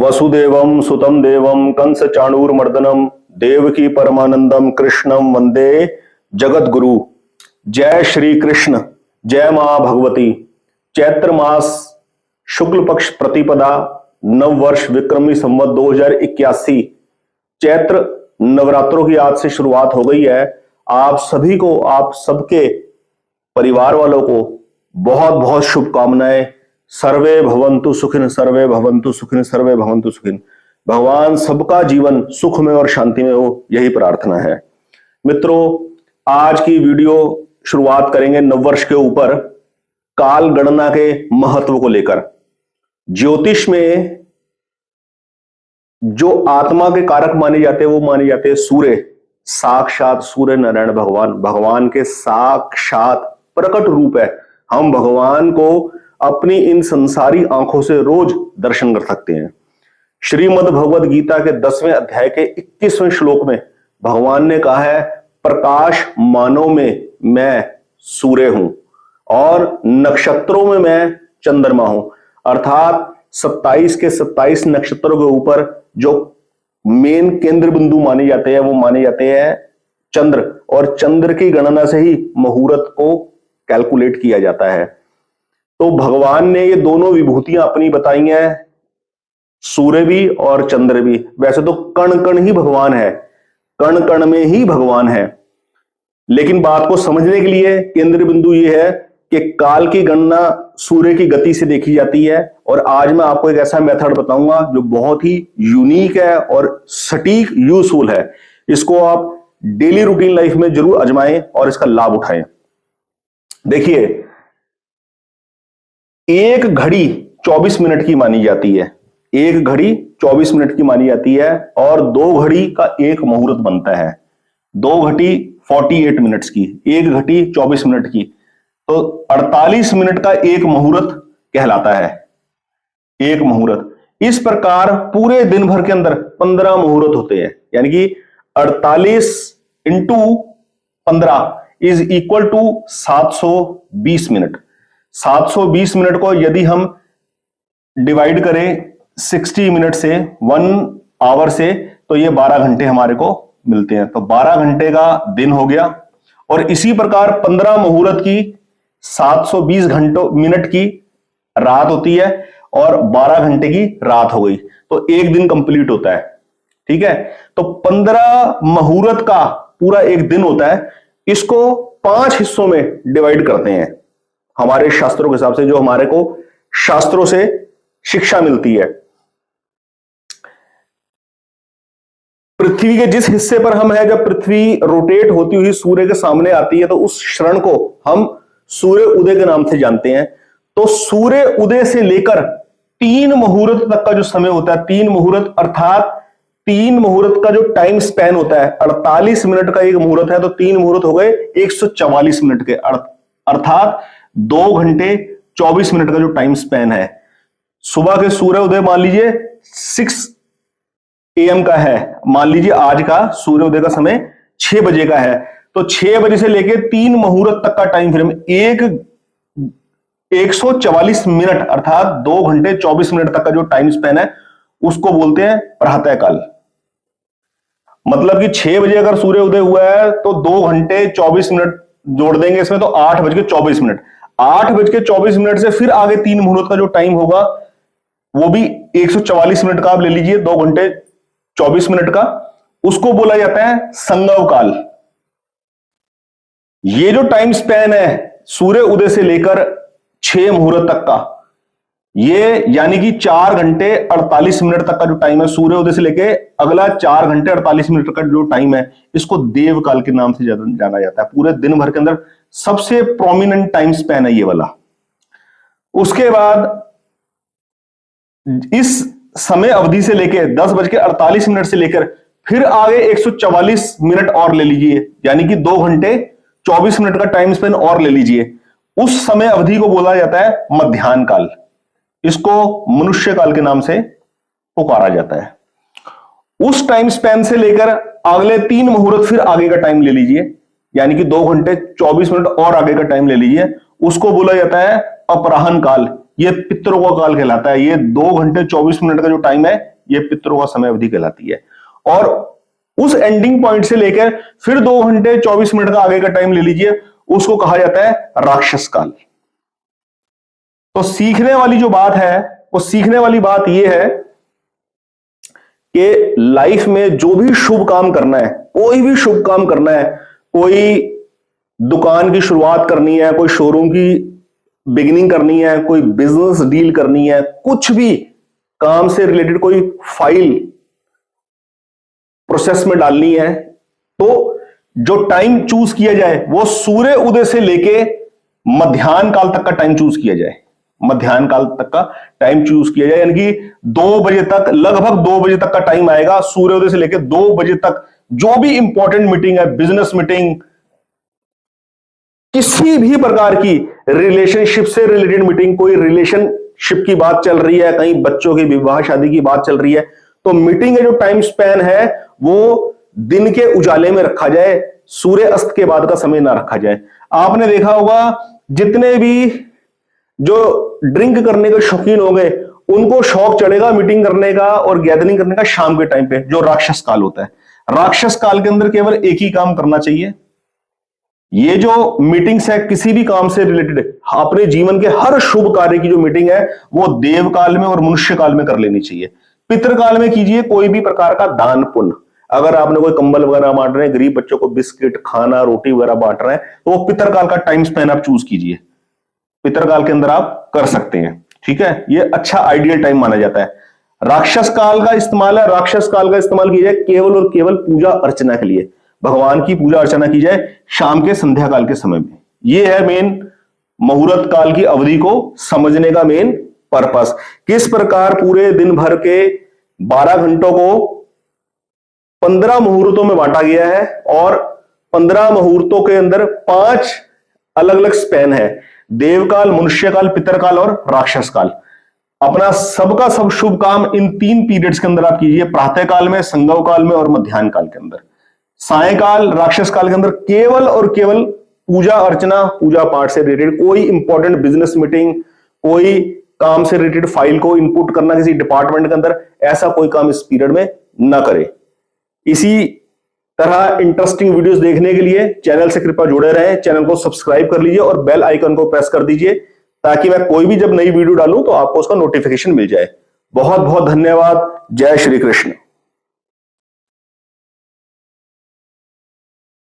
वसुदेवम सुतम देवम कंस चाणूरमर्दनम देवकी परमानंदम कृष्णम वंदे जगत गुरु। जय श्री कृष्ण। जय मां भगवती। चैत्र मास शुक्ल पक्ष प्रतिपदा नव वर्ष विक्रमी संवत 2081 चैत्र नवरात्रों की आज से शुरुआत हो गई है। आप सभी को, आप सबके परिवार वालों को बहुत बहुत शुभकामनाएं। सर्वे भवन्तु सुखिन, सर्वे भवन्तु सुखिन, सर्वे भवन्तु सुखिन। भगवान सबका जीवन सुख में और शांति में हो, यही प्रार्थना है। मित्रों, आज की वीडियो शुरुआत करेंगे नववर्ष के ऊपर काल गणना के महत्व को लेकर। ज्योतिष में जो आत्मा के कारक माने जाते हैं वो माने जाते हैं सूर्य। साक्षात सूर्य नारायण भगवान, भगवान के साक्षात प्रकट रूप है। हम भगवान को अपनी इन संसारी आंखों से रोज दर्शन कर सकते हैं। श्रीमद् भगवद गीता के 10वें अध्याय के 21वें श्लोक में भगवान ने कहा है, प्रकाश मानव में मैं सूर्य हूं और नक्षत्रों में मैं चंद्रमा हूं। अर्थात 27 के 27 नक्षत्रों के ऊपर जो मेन केंद्र बिंदु माने जाते हैं वो माने जाते हैं चंद्र, और चंद्र की गणना से ही मुहूर्त को कैलकुलेट किया जाता है। तो भगवान ने ये दोनों विभूतियां अपनी बताई हैं, सूर्य भी और चंद्र भी। वैसे तो कण कण ही भगवान है, कण कण में ही भगवान है, लेकिन बात को समझने के लिए केंद्र बिंदु ये है कि काल की गणना सूर्य की गति से देखी जाती है। और आज मैं आपको एक ऐसा मेथड बताऊंगा जो बहुत ही यूनिक है और सटीक यूजफुल है। इसको आप डेली रूटीन लाइफ में जरूर आजमाएं और इसका लाभ उठाएं। देखिए, एक घड़ी 24 मिनट की मानी जाती है, एक घड़ी 24 मिनट की मानी जाती है, और 2 घड़ी का एक मुहूर्त बनता है। 2 घड़ी 48 मिनट्स की, एक घड़ी 24 मिनट की, तो 48 मिनट का एक मुहूर्त कहलाता है, एक मुहूर्त। इस प्रकार पूरे दिन भर के अंदर 15 मुहूर्त होते हैं, यानी कि 48 into 15 is equal to 720 minute. 720 minute को यदि हम डिवाइड करें 60 मिनट से, 1 आवर से, तो ये 12 घंटे हमारे को मिलते हैं। तो 12 घंटे का दिन हो गया। और इसी प्रकार 15 मुहूर्त की 720 घंटों मिनट की रात होती है और 12 घंटे की रात हो गई, तो एक दिन कंप्लीट होता है। ठीक है, तो 15 मुहूर्त का पूरा एक दिन होता है। इसको 5 हिस्सों में डिवाइड करते हैं हमारे शास्त्रों के हिसाब से, जो हमारे को शास्त्रों से शिक्षा मिलती है। पृथ्वी के जिस हिस्से पर हम हैं, जब पृथ्वी रोटेट होती हुई सूर्य के सामने आती है, तो उस क्षण को हम सूर्य उदय के नाम से जानते हैं। तो सूर्य उदय से लेकर 3 मुहूर्त तक का जो समय होता है, 3 मुहूर्त अर्थात 3 मुहूर्त का जो टाइम स्पैन होता है, 48 मिनट का एक मुहूर्त है, तो 3 मुहूर्त हो गए 144 मिनट के, अर्थात 2 घंटे 24 मिनट का जो टाइम स्पैन है। सुबह के सूर्य उदय मान लीजिए 6 AM का है, मान लीजिए आज का सूर्य उदय का समय 6 बजे का है, तो 6 बजे से लेके 3 मुहूर्त तक का टाइम फ्रेम 144 मिनट अर्थात 2 घंटे 24 मिनट तक का जो टाइम स्पैन है, उसको बोलते हैं प्रातःकाल। मतलब कि 6 बजे अगर सूर्य उदय हुआ है तो 2 घंटे 24 मिनट जोड़ देंगे इसमें, तो 8:24 मिनट। 8:24 मिनट से फिर आगे 3 मुहूर्त का जो टाइम होगा वो भी 144 मिनट का आप ले लीजिए, 2 घंटे 24 मिनट का, उसको बोला जाता है संगव काल। ये जो टाइम स्पैन है सूर्य उदय से लेकर 6 मुहूर्त तक का, ये यानी कि 4 घंटे 48 मिनट तक का जो टाइम है, सूर्य उदय से लेके अगला 4 घंटे 48 मिनट का जो टाइम है, इसको देव काल के नाम से जाना जाता है। पूरे दिन भर के अंदर सबसे प्रोमिनेंट टाइम स्पैन है ये वाला। उसके बाद इस समय अवधि से लेके 10:48 मिनट से लेकर फिर आगे 144 मिनट और ले लीजिए, यानी कि 2 घंटे 24 मिनट का टाइम स्पैन और ले लीजिए। उस समय अवधि को बोला जाता है मध्याह्न काल। इसको मनुष्य काल के नाम से पुकारा जाता है। उस टाइम स्पैन से लेकर अगले 3 मुहूर्त फिर आगे का टाइम ले लीजिए, यानी कि 2 घंटे 24 मिनट और आगे का टाइम ले लीजिए, उसको बोला जाता है अपराह्न काल। ये पितरों का काल कहलाता है। ये 2 घंटे 24 मिनट का जो टाइम है ये पितरों का समय अवधि कहलाती है। और उस एंडिंग पॉइंट से लेकर फिर 2 घंटे 24 मिनट का आगे का टाइम ले लीजिए, उसको कहा जाता है राक्षस काल। तो सीखने वाली जो बात है, वो सीखने वाली बात यह है कि लाइफ में जो भी शुभ काम करना है, कोई भी शुभ काम करना है, कोई दुकान की शुरुआत करनी है, कोई शोरूम की बिगिनिंग करनी है, कोई बिजनेस डील करनी है, कुछ भी काम से रिलेटेड कोई फाइल प्रोसेस में डालनी है, तो जो टाइम चूज किया जाए वो सूर्य उदय से लेके मध्याह्न काल तक का टाइम चूज किया जाए। मध्याह्न काल तक का टाइम चूज किया जाए, यानी कि 2 बजे तक, लगभग 2 बजे तक का टाइम आएगा। सूर्योदय से लेकर 2 बजे तक जो भी इंपॉर्टेंट मीटिंग है, बिजनेस मीटिंग, किसी भी प्रकार की रिलेशनशिप से रिलेटेड मीटिंग, कोई रिलेशनशिप की बात चल रही है, कहीं बच्चों की विवाह शादी की बात चल रही है, तो मीटिंग का जो टाइम स्पैन है वो दिन के उजाले में रखा जाए, सूर्य अस्त के बाद का समय ना रखा जाए। आपने देखा होगा जितने भी जो ड्रिंक करने के शौकीन हो गए, उनको शौक चढ़ेगा मीटिंग करने का और गैदरिंग करने का शाम के टाइम पे, जो राक्षस काल होता है। राक्षस काल के अंदर केवल एक ही काम करना चाहिए। ये जो मीटिंग्स है किसी भी काम से रिलेटेड, अपने जीवन के हर शुभ कार्य की जो मीटिंग है वो देव काल में और मनुष्य काल में कर लेनी चाहिए। पितृकाल में कीजिए कोई भी प्रकार का दान पुण्य। अगर आपने कोई कंबल वगैरह बांट रहे हैं, गरीब बच्चों को बिस्किट, खाना, रोटी वगैरह बांट रहे हैं, तो वो पितृकाल का टाइम स्पेन आप चूज कीजिए, पितृकाल के अंदर आप कर सकते हैं। ठीक है, ये अच्छा आइडियल टाइम माना जाता है। राक्षस काल का इस्तेमाल है, राक्षस काल का इस्तेमाल किया जाए केवल और केवल पूजा अर्चना के लिए, भगवान की पूजा अर्चना की जाए शाम के संध्या काल के समय में। ये है मेन मुहूर्त काल की अवधि को समझने का मेन पर्पस। किस प्रकार पूरे दिन भर के 12 घंटों को 15 मुहूर्तों में बांटा गया है, और 15 मुहूर्तों के अंदर 5 अलग अलग स्पैन है, देवकाल, मनुष्यकाल, पितरकाल और राक्षस काल। अपना सबका सब शुभ काम इन 3 पीरियड्स के अंदर आप कीजिए, प्रातः काल में, संगव काल में और मध्याह्न काल के अंदर। सायकाल, राक्षस काल के अंदर केवल और केवल पूजा अर्चना, पूजा पाठ से रिलेटेड कोई इंपॉर्टेंट बिजनेस मीटिंग, कोई काम से रिलेटेड फाइल को इनपुट करना किसी डिपार्टमेंट के अंदर, ऐसा कोई काम इस पीरियड में ना करें। इसी तरह इंटरेस्टिंग वीडियोस देखने के लिए चैनल से कृपया जुड़े रहें, चैनल को सब्सक्राइब कर लीजिए और बेल आइकन को प्रेस कर दीजिए, ताकि मैं कोई भी जब नई वीडियो डालूं तो आपको उसका नोटिफिकेशन मिल जाए। बहुत बहुत धन्यवाद। जय श्री कृष्ण।